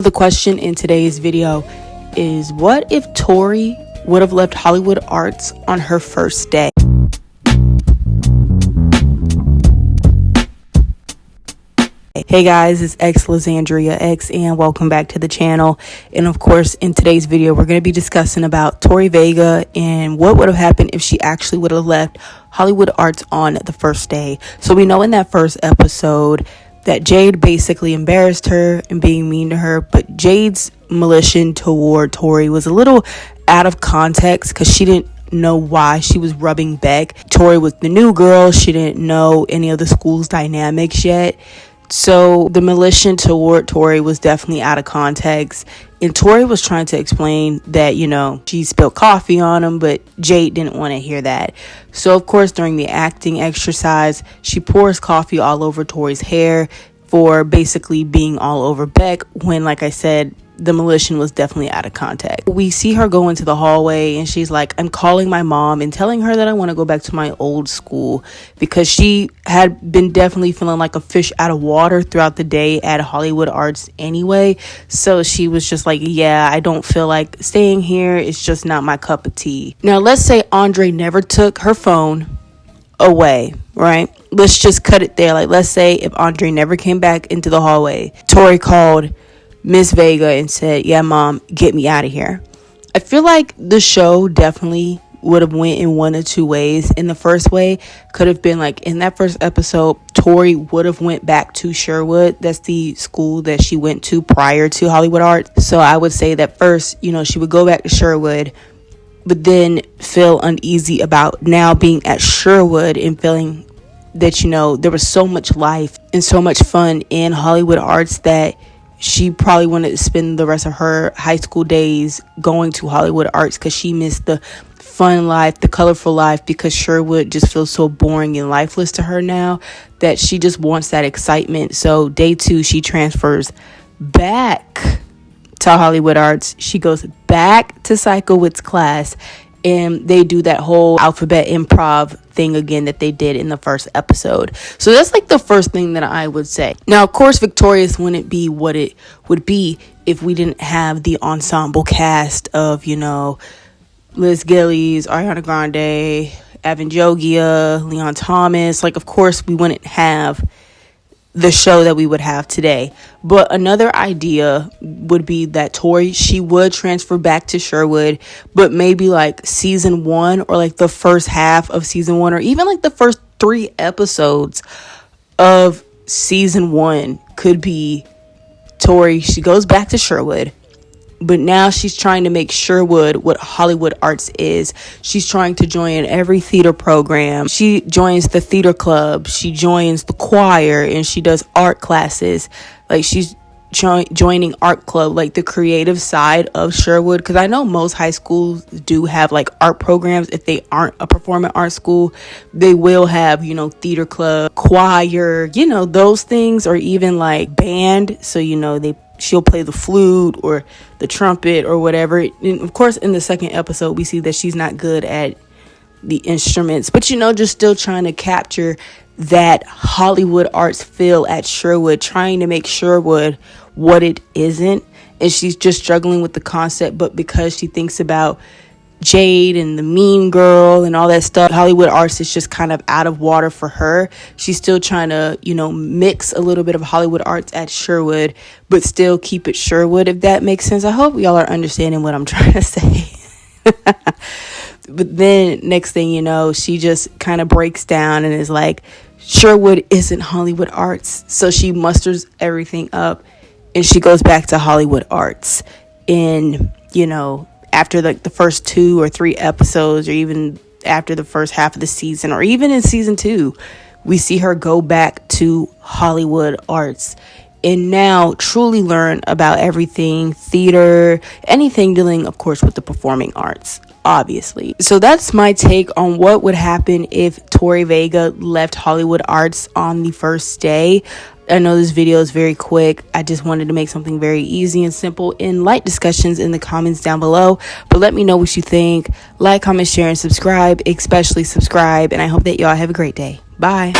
the question in today's video is, what if Tori would have left Hollywood Arts on her first day? Hey guys, it's Lysandria X and welcome back to the channel. And of course, in today's video, we're going to be discussing about Tori Vega and what would have happened if she actually would have left Hollywood Arts on the first day. So we know in that first episode that Jade basically embarrassed her and being mean to her, but Jade's malicious toward Tori was a little out of context because she didn't know why she was rubbing Beck. Tori was the new girl. She didn't know any of the school's dynamics yet. So the malicious toward Tori was definitely out of context. And Tori was trying to explain that, she spilled coffee on him, but Jade didn't want to hear that. So, of course, during the acting exercise, she pours coffee all over Tori's hair for basically being all over Beck when, like I said, the malicious was definitely out of context. We see her go into the hallway and she's like, I'm calling my mom and telling her that I want to go back to my old school, because she had been definitely feeling like a fish out of water throughout the day at Hollywood Arts anyway. So she was just like, yeah, I don't feel like staying here. It's just not my cup of tea. Now, let's say Andre never took her phone away, right? Let's just cut it there. Like, let's say if Andre never came back into the hallway, Tori called Miss Vega and said, yeah, mom, get me out of here. I feel like the show definitely would have went in one of two ways. In the first way could have been like in that first episode, Tori would have went back to Sherwood. That's the school that she went to prior to Hollywood Arts. So I would say that first, she would go back to Sherwood, but then feel uneasy about now being at Sherwood and feeling that, there was so much life and so much fun in Hollywood Arts that she probably wanted to spend the rest of her high school days going to Hollywood Arts because she missed the fun life, the colorful life, because Sherwood just feels so boring and lifeless to her now that she just wants that excitement. So day 2, she transfers back to Hollywood Arts. She goes back to Psychowitz class and they do that whole alphabet improv thing again that they did in the first episode. So that's like the first thing that I would say. Now, of course, Victorious wouldn't be what it would be if we didn't have the ensemble cast of, Liz Gillies, Ariana Grande, Evan Jogia, Leon Thomas. Like, of course, we wouldn't have the show that we would have today. But another idea would be that Tori, she would transfer back to Sherwood, but maybe like season 1 or like the first half of season 1 or even like the first 3 episodes of season 1 could be Tori. She goes back to Sherwood, but now she's trying to make Sherwood what Hollywood Arts is. She's trying to join every theater program. She joins the theater club. She joins the choir and she does art classes. Like, she's joining art club, like the creative side of Sherwood. Because I know most high schools do have like art programs. If they aren't a performing arts school, they will have, theater club, choir, those things, or even like band. So, she'll play the flute or the trumpet or whatever. And of course, in the second episode, we see that she's not good at the instruments, but just still trying to capture that Hollywood Arts feel at Sherwood, trying to make Sherwood what it isn't. And she's just struggling with the concept, but because she thinks about Jade and the mean girl and all that stuff, Hollywood Arts is just kind of out of water for her. She's still trying to, mix a little bit of Hollywood Arts at Sherwood, but still keep it Sherwood, if that makes sense. I hope y'all are understanding what I'm trying to say. But then next thing you know, she just kind of breaks down and is like, Sherwood isn't Hollywood Arts. So she musters everything up and she goes back to Hollywood Arts. And, after like the first 2 or 3 episodes, or even after the first half of the season, or even in season 2, we see her go back to Hollywood Arts and now truly learn about everything theater, anything dealing, of course, with the performing arts, obviously. So that's my take on what would happen if Tori Vega left Hollywood Arts on the first day. I know this video is very quick. I just wanted to make something very easy and simple and light discussions in the comments down below. But let me know what you think. Like, comment, share, and subscribe, especially subscribe. And I hope that y'all have a great day. Bye.